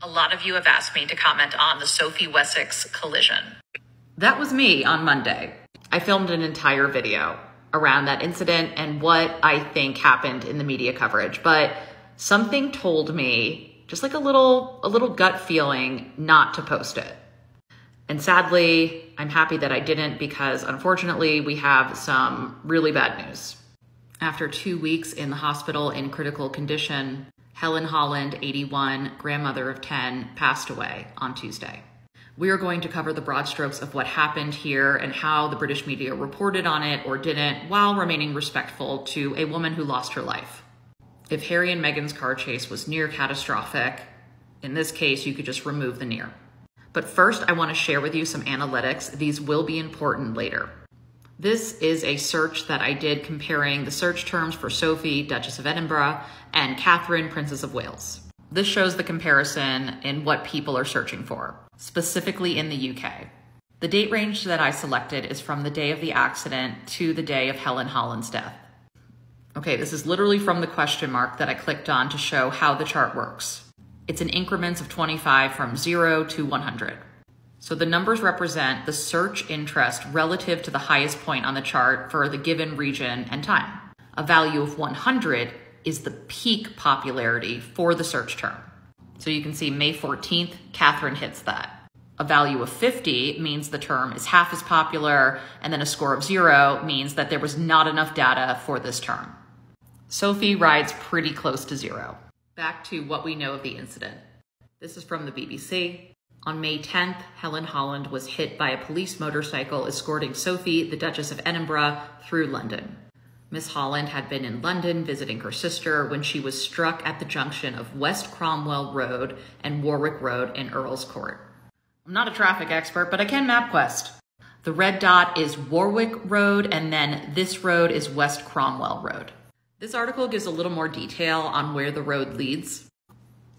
A lot of you have asked me to comment on the Sophie-Wessex collision. That was me on Monday. I filmed an entire video around that incident and what I think happened in the media coverage, but something told me, just like a little gut feeling, not to post it. And sadly, I'm happy that I didn't, because unfortunately we have some really bad news. After 2 weeks in the hospital in critical condition, Helen Holland, 81, grandmother of 10, passed away on Tuesday. We are going to cover the broad strokes of what happened here and how the British media reported on it or didn't, while remaining respectful to a woman who lost her life. If Harry and Meghan's car chase was near catastrophic, in this case, you could just remove the near. But first, I want to share with you some analytics. These will be important later. This is a search that I did comparing the search terms for Sophie, Duchess of Edinburgh, and Catherine, Princess of Wales. This shows the comparison in what people are searching for, specifically in the UK. The date range that I selected is from the day of the accident to the day of Helen Holland's death. Okay, this is literally from the question mark that I clicked on to show how the chart works. It's in increments of 25 from 0 to 100. So the numbers represent the search interest relative to the highest point on the chart for the given region and time. A value of 100 is the peak popularity for the search term. So you can see May 14th, Catherine hits that. A value of 50 means the term is half as popular, and then a score of 0 means that there was not enough data for this term. Sophie rides pretty close to 0. Back to what we know of the incident. This is from the BBC. On May 10th, Helen Holland was hit by a police motorcycle escorting Sophie, the Duchess of Edinburgh, through London. Miss Holland had been in London visiting her sister when she was struck at the junction of West Cromwell Road and Warwick Road in Earl's Court. I'm not a traffic expert, but I can MapQuest. The red dot is Warwick Road, and then this road is West Cromwell Road. This article gives a little more detail on where the road leads.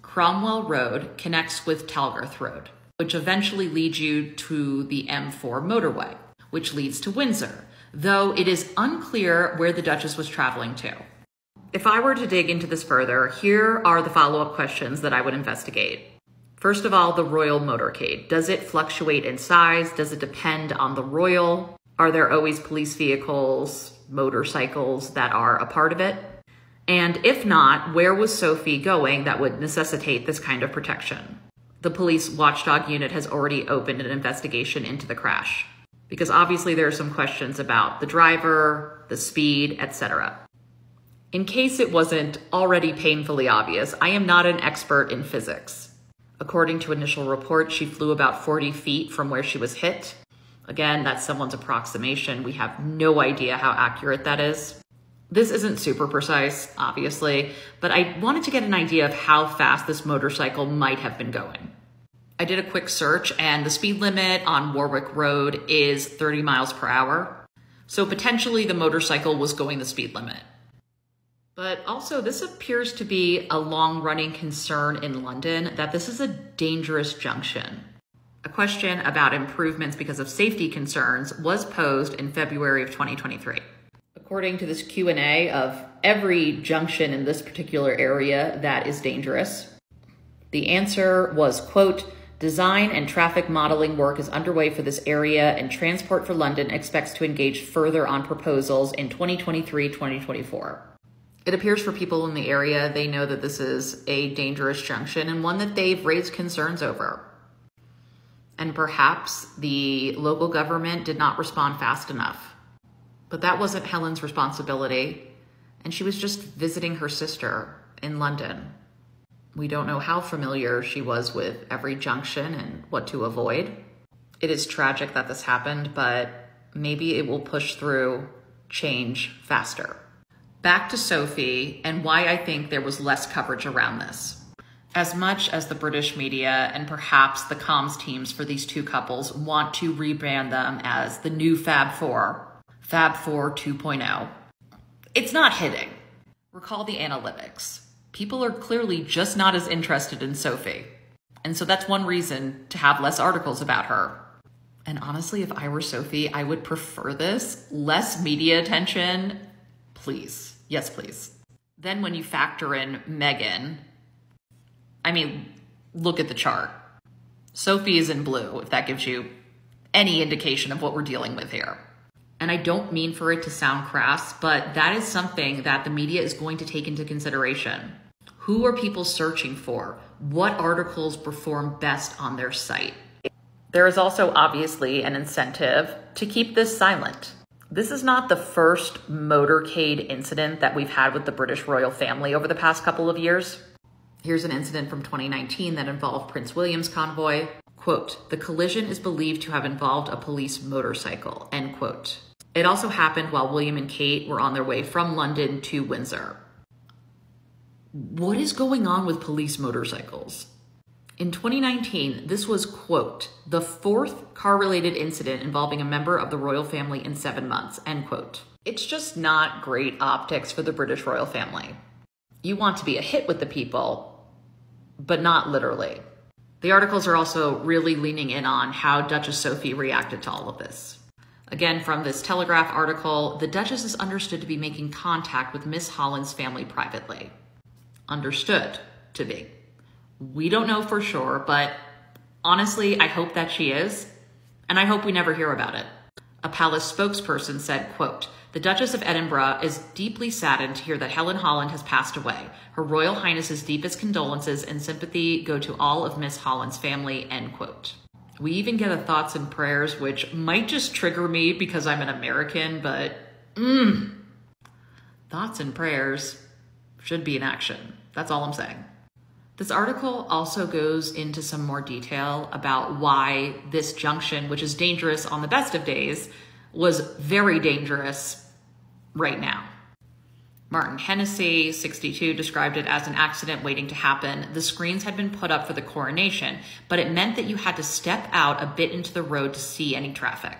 Cromwell Road connects with Talgarth Road, which eventually leads you to the M4 motorway, which leads to Windsor, though it is unclear where the Duchess was traveling to. If I were to dig into this further, here are the follow-up questions that I would investigate. First of all, the royal motorcade. Does it fluctuate in size? Does it depend on the royal? Are there always police vehicles, motorcycles that are a part of it? And if not, where was Sophie going that would necessitate this kind of protection? The police watchdog unit has already opened an investigation into the crash, because obviously there are some questions about the driver, the speed, etc. In case it wasn't already painfully obvious, I am not an expert in physics. According to initial reports, she flew about 40 feet from where she was hit. Again, that's someone's approximation. We have no idea how accurate that is. This isn't super precise, obviously, but I wanted to get an idea of how fast this motorcycle might have been going. I did a quick search, and the speed limit on Warwick Road is 30 miles per hour. So potentially the motorcycle was going the speed limit. But also, this appears to be a long-running concern in London that this is a dangerous junction. A question about improvements because of safety concerns was posed in February of 2023. According to this Q&A of every junction in this particular area that is dangerous, the answer was, quote, design and traffic modeling work is underway for this area, and Transport for London expects to engage further on proposals in 2023-2024. It appears for people in the area, they know that this is a dangerous junction and one that they've raised concerns over. And perhaps the local government did not respond fast enough. But that wasn't Helen's responsibility, and she was just visiting her sister in London. We don't know how familiar she was with every junction and what to avoid. It is tragic that this happened, but maybe it will push through change faster. Back to Sophie and why I think there was less coverage around this. As much as the British media and perhaps the comms teams for these two couples want to rebrand them as the new Fab Four, Fab Four 2.0, it's not hitting. Recall the analytics. People are clearly just not as interested in Sophie. And so that's one reason to have less articles about her. And honestly, if I were Sophie, I would prefer this. Less media attention, please. Yes, please. Then when you factor in Meghan, I mean, look at the chart. Sophie is in blue, if that gives you any indication of what we're dealing with here. And I don't mean for it to sound crass, but that is something that the media is going to take into consideration. Who are people searching for? What articles perform best on their site? There is also obviously an incentive to keep this silent. This is not the first motorcade incident that we've had with the British royal family over the past couple of years. Here's an incident from 2019 that involved Prince William's convoy. Quote, "The collision is believed to have involved a police motorcycle," end quote. It also happened while William and Kate were on their way from London to Windsor. What is going on with police motorcycles? In 2019, this was, quote, "the fourth car-related incident involving a member of the royal family in 7 months," end quote. It's just not great optics for the British royal family. You want to be a hit with the people, but not literally. The articles are also really leaning in on how Duchess Sophie reacted to all of this. Again, from this Telegraph article, the Duchess is understood to be making contact with Miss Holland's family privately. Understood to be. We don't know for sure, but honestly, I hope that she is, and I hope we never hear about it. A palace spokesperson said, quote, "The Duchess of Edinburgh is deeply saddened to hear that Helen Holland has passed away. Her Royal Highness's deepest condolences and sympathy go to all of Miss Holland's family," end quote. We even get a thoughts and prayers, which might just trigger me because I'm an American, but thoughts and prayers should be in action. That's all I'm saying. This article also goes into some more detail about why this junction, which is dangerous on the best of days, was very dangerous right now. Martin Hennessy, 62, described it as an accident waiting to happen. The screens had been put up for the coronation, but it meant that you had to step out a bit into the road to see any traffic.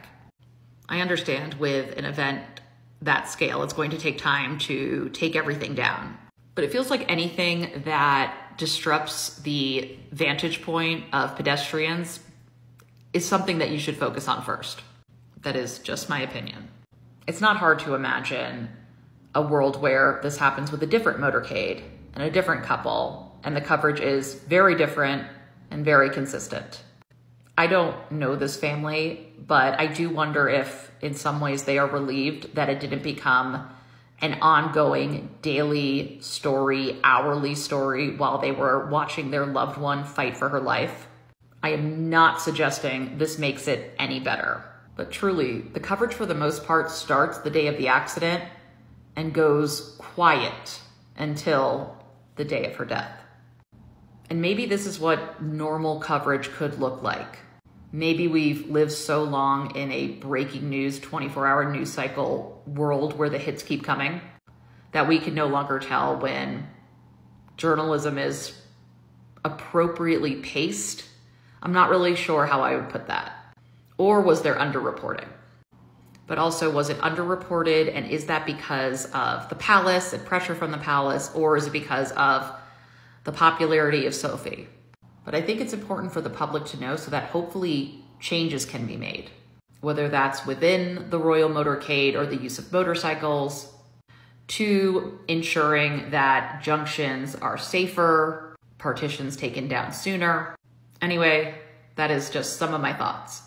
I understand with an event that scale, it's going to take time to take everything down. But it feels like anything that disrupts the vantage point of pedestrians is something that you should focus on first. That is just my opinion. It's not hard to imagine a world where this happens with a different motorcade and a different couple, and the coverage is very different and very consistent. I don't know this family, but I do wonder if in some ways they are relieved that it didn't become an ongoing daily story, hourly story while they were watching their loved one fight for her life. I am not suggesting this makes it any better, but truly, the coverage for the most part starts the day of the accident and goes quiet until the day of her death. And maybe this is what normal coverage could look like. Maybe we've lived so long in a breaking news, 24-hour news cycle world where the hits keep coming that we can no longer tell when journalism is appropriately paced. I'm not really sure how I would put that. Or was there underreporting? But also, was it underreported, and is that because of the palace and pressure from the palace, or is it because of the popularity of Sophie? But I think it's important for the public to know so that hopefully changes can be made, whether that's within the royal motorcade or the use of motorcycles, to ensuring that junctions are safer, partitions taken down sooner. Anyway, that is just some of my thoughts.